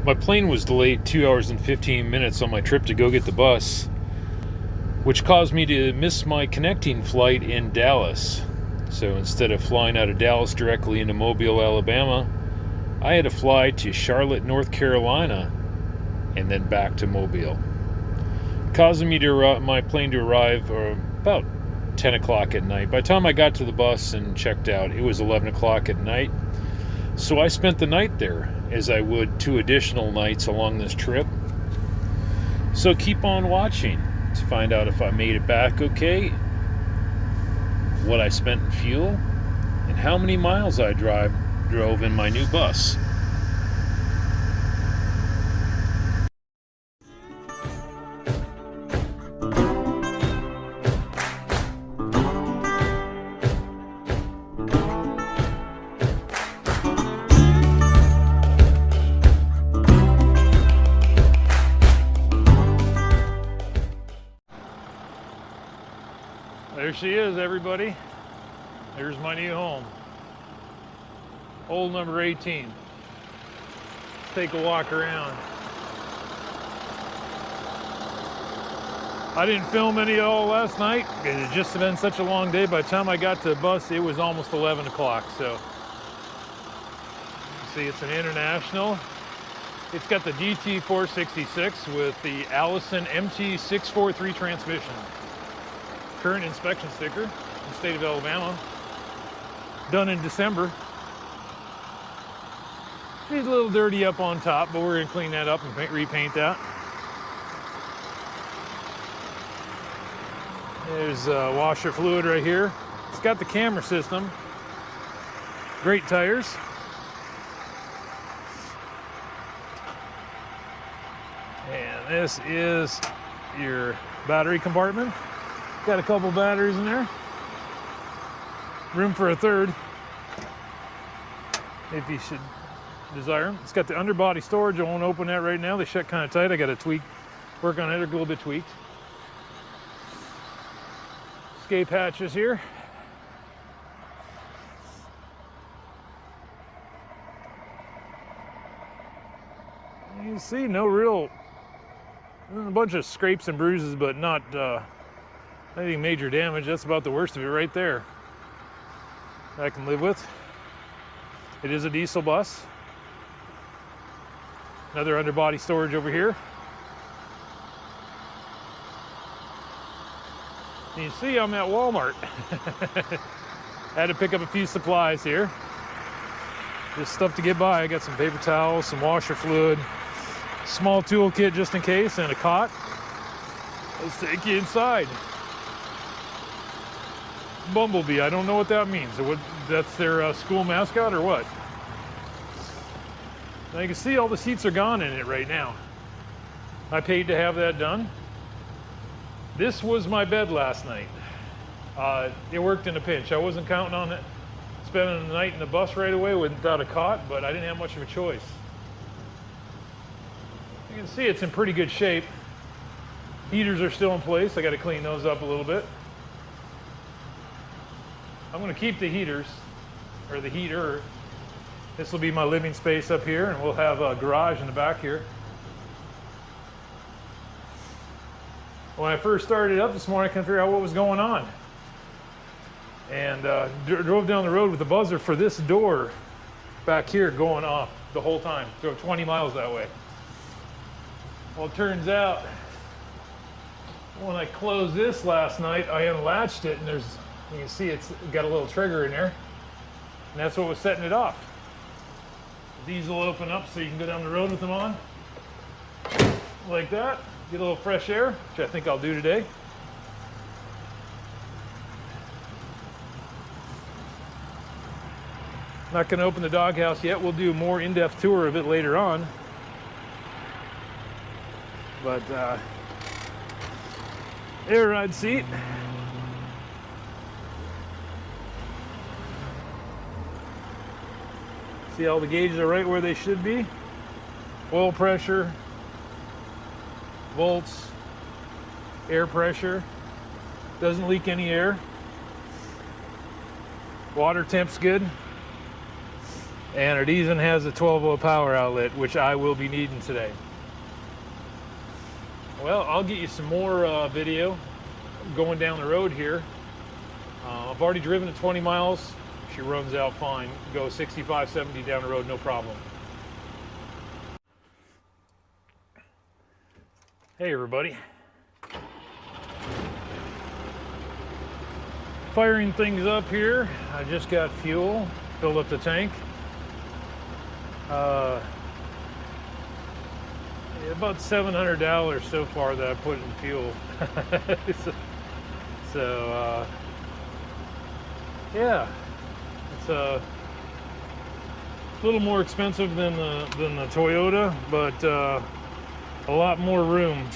My plane was delayed 2 hours and 15 minutes on my trip to go get the bus, which caused me to miss my connecting flight in Dallas. So instead of flying out of Dallas directly into Mobile, Alabama, I had to fly to Charlotte, North Carolina, and then back to Mobile, causing me to my plane to arrive about 10 o'clock at night. By the time I got to the bus and checked out, it was 11 o'clock at night. So I spent the night there, as I would 2 additional nights along this trip. So keep on watching to find out if I made it back okay, what I spent in fuel, and how many miles I drove in my new bus. There she is, everybody. There's my new home. Hole number 18. Take a walk around. I didn't film any at all last night. It had just been such a long day. By the time I got to the bus, it was almost 11 o'clock. So, see, it's an International. It's got the DT466 with the Allison MT643 transmission. Current inspection sticker in the state of Alabama. Done in December. Needs a little dirty up on top, but we're going to clean that up and repaint that. There's washer fluid right here. It's got the camera system. Great tires. And this is your battery compartment. Got a couple batteries in there. Room for a third, if you should desire them. It's got the underbody storage. I won't open that right now. They shut kind of tight. I got to work on it. They're a little bit tweaked. Escape hatches here. You can see a bunch of scrapes and bruises, but not anything major damage. That's about the worst of it right there. I can live with. It is a diesel bus. Another underbody storage over here. You see, I'm at Walmart. Had to pick up a few supplies here. Just stuff to get by. I got some paper towels, some washer fluid, small toolkit just in case, and a cot. Let's take you inside. Bumblebee, I don't know what that means. That's their school mascot or what? Now you can see all the seats are gone in it right now. I paid to have that done. This was my bed last night. It worked in a pinch. I wasn't counting on it spending the night in the bus right away without a cot, but I didn't have much of a choice. You can see it's in pretty good shape. Heaters are still in place. I got to clean those up a little bit. I'm going to keep the heaters, or the heater. This will be my living space up here, and we'll have a garage in the back here. When I first started up this morning, I couldn't figure out what was going on. And drove down the road with the buzzer for this door back here going off the whole time. Drove 20 miles that way. Well, it turns out, when I closed this last night, I unlatched it, and you can see it's got a little trigger in there, and that's what was setting it off. These will open up so you can go down the road with them on, like that. Get a little fresh air, which I think I'll do today. Not going to open the doghouse yet. We'll do a more in-depth tour of it later on. But air ride seat. See, all the gauges are right where they should be. Oil pressure, volts, air pressure. Doesn't leak any air. Water temp's good. And it even has a 12-volt power outlet, which I will be needing today. Well, I'll get you some more video going down the road here. I've already driven at 20 miles. She runs out fine. Go 65, 70 down the road, no problem. Hey everybody. Firing things up here. I just got fuel, filled up the tank. About $700 so far that I put in fuel. so yeah, it's a little more expensive than the Toyota, but a lot more room.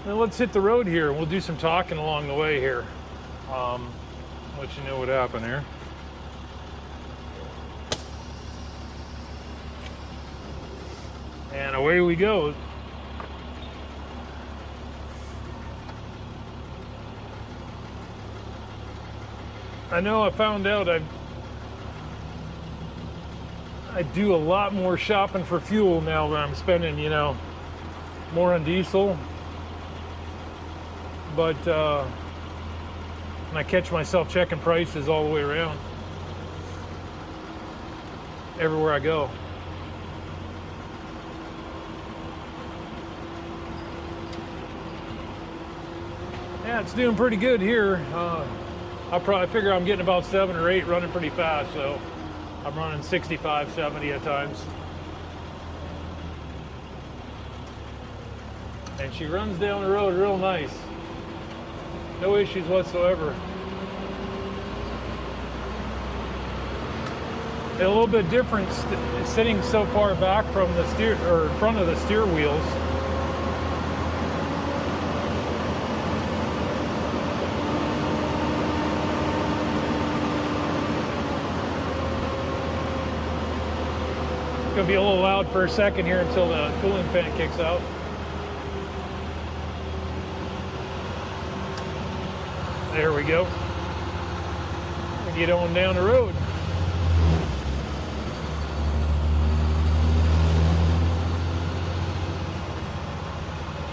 Now let's hit the road here. We'll do some talking along the way here. Let you know what happened here. And away we go. I know I found out I do a lot more shopping for fuel now when I'm spending, you know, more on diesel. But and I catch myself checking prices all the way around, everywhere I go. Yeah, it's doing pretty good here. I probably figure I'm getting about 7 or 8 running pretty fast, so I'm running 65, 70 at times. And she runs down the road real nice. No issues whatsoever. A little bit different sitting so far back from the steer, or in front of the steer wheels. It's gonna be a little loud for a second here until the cooling fan kicks out. There we go. Get on down the road.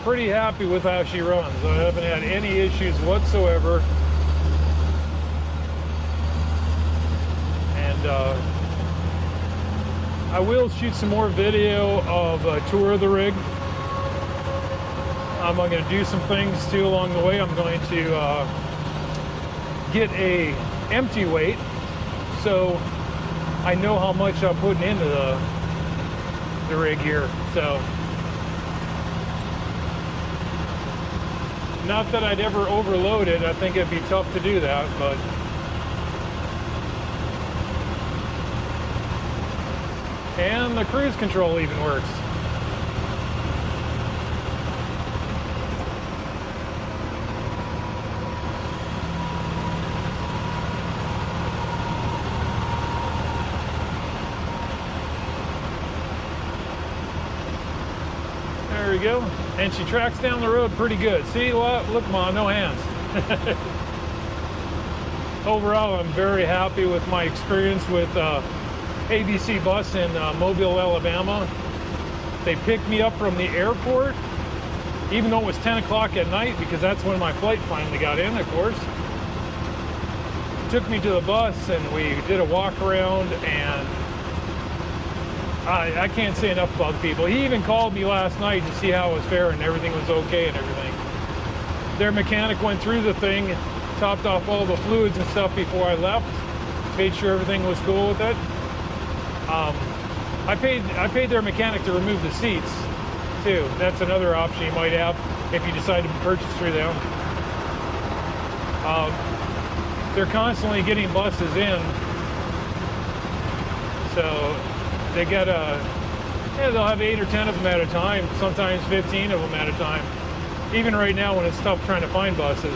Pretty happy with how she runs. I haven't had any issues whatsoever. And I will shoot some more video of a tour of the rig. I'm going to do some things too along the way. I'm going to get a empty weight so I know how much I'm putting into the rig here. So not that I'd ever overload it. I think it'd be tough to do that, but and the cruise control even works. There we go. And she tracks down the road pretty good. See, look, Mom, no hands. Overall, I'm very happy with my experience with ABC bus in Mobile, Alabama. They picked me up from the airport, even though it was 10 o'clock at night, because that's when my flight finally got in, of course. Took me to the bus and we did a walk around, and I can't say enough about the people. He even called me last night to see how it was faring and everything was okay and everything. Their mechanic went through the thing, topped off all the fluids and stuff before I left, made sure everything was cool with it. I paid their mechanic to remove the seats too. That's another option you might have if you decide to purchase through them. They're constantly getting buses in, so they get they'll have 8 or 10 of them at a time, sometimes 15 of them at a time. Even right now when it's tough trying to find buses.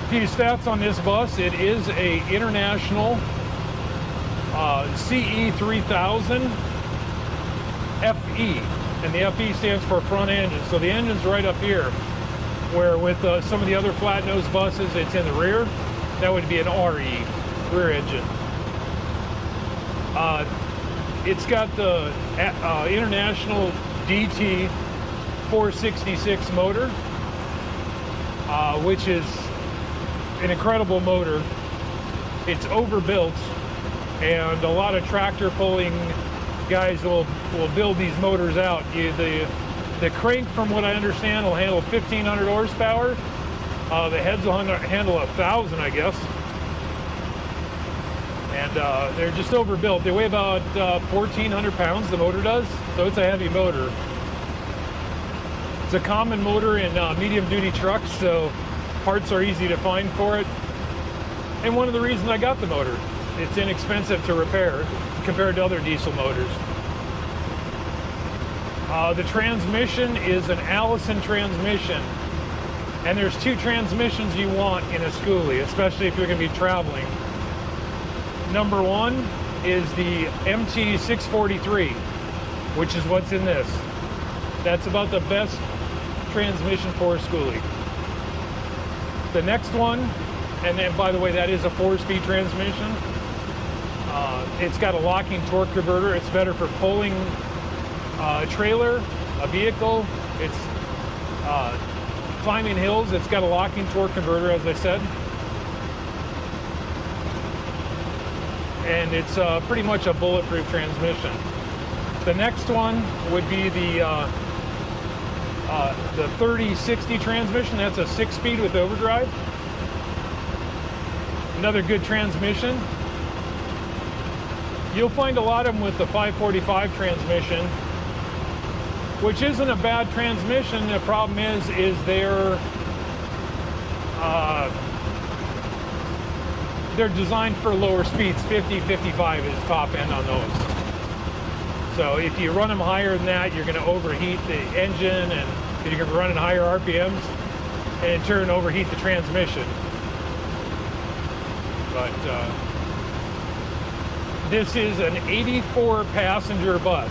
A few stats on this bus: it is a international CE 3000 FE, and the FE stands for front engine. So the engine's right up here, where with some of the other flat nose buses, it's in the rear. That would be an RE, rear engine. It's got the International DT 466 motor, which is an incredible motor. It's overbuilt, and a lot of tractor pulling guys will build these motors out. The crank, from what I understand, will handle 1,500 horsepower. The heads will handle 1,000, I guess. And they're just overbuilt. They weigh about 1,400 pounds, the motor does, so it's a heavy motor. It's a common motor in medium-duty trucks, so parts are easy to find for it. And one of the reasons I got the motor, it's inexpensive to repair compared to other diesel motors. The transmission is an Allison transmission, and there's 2 transmissions you want in a schoolie, especially if you're going to be traveling. Number 1 is the MT643, which is what's in this. That's about the best transmission for a schoolie. The next one, and then by the way, that is a 4-speed transmission. It's got a locking torque converter. It's better for pulling a trailer, a vehicle. It's climbing hills. It's got a locking torque converter, as I said. And it's pretty much a bulletproof transmission. The next one would be the 3060 transmission. That's a 6-speed with overdrive. Another good transmission. You'll find a lot of them with the 545 transmission, which isn't a bad transmission. The problem is they're designed for lower speeds. 50, 55 is top end on those. So if you run them higher than that, you're going to overheat the engine, and you're going to be running higher RPMs, and in turn overheat the transmission. But this is an 84 passenger bus.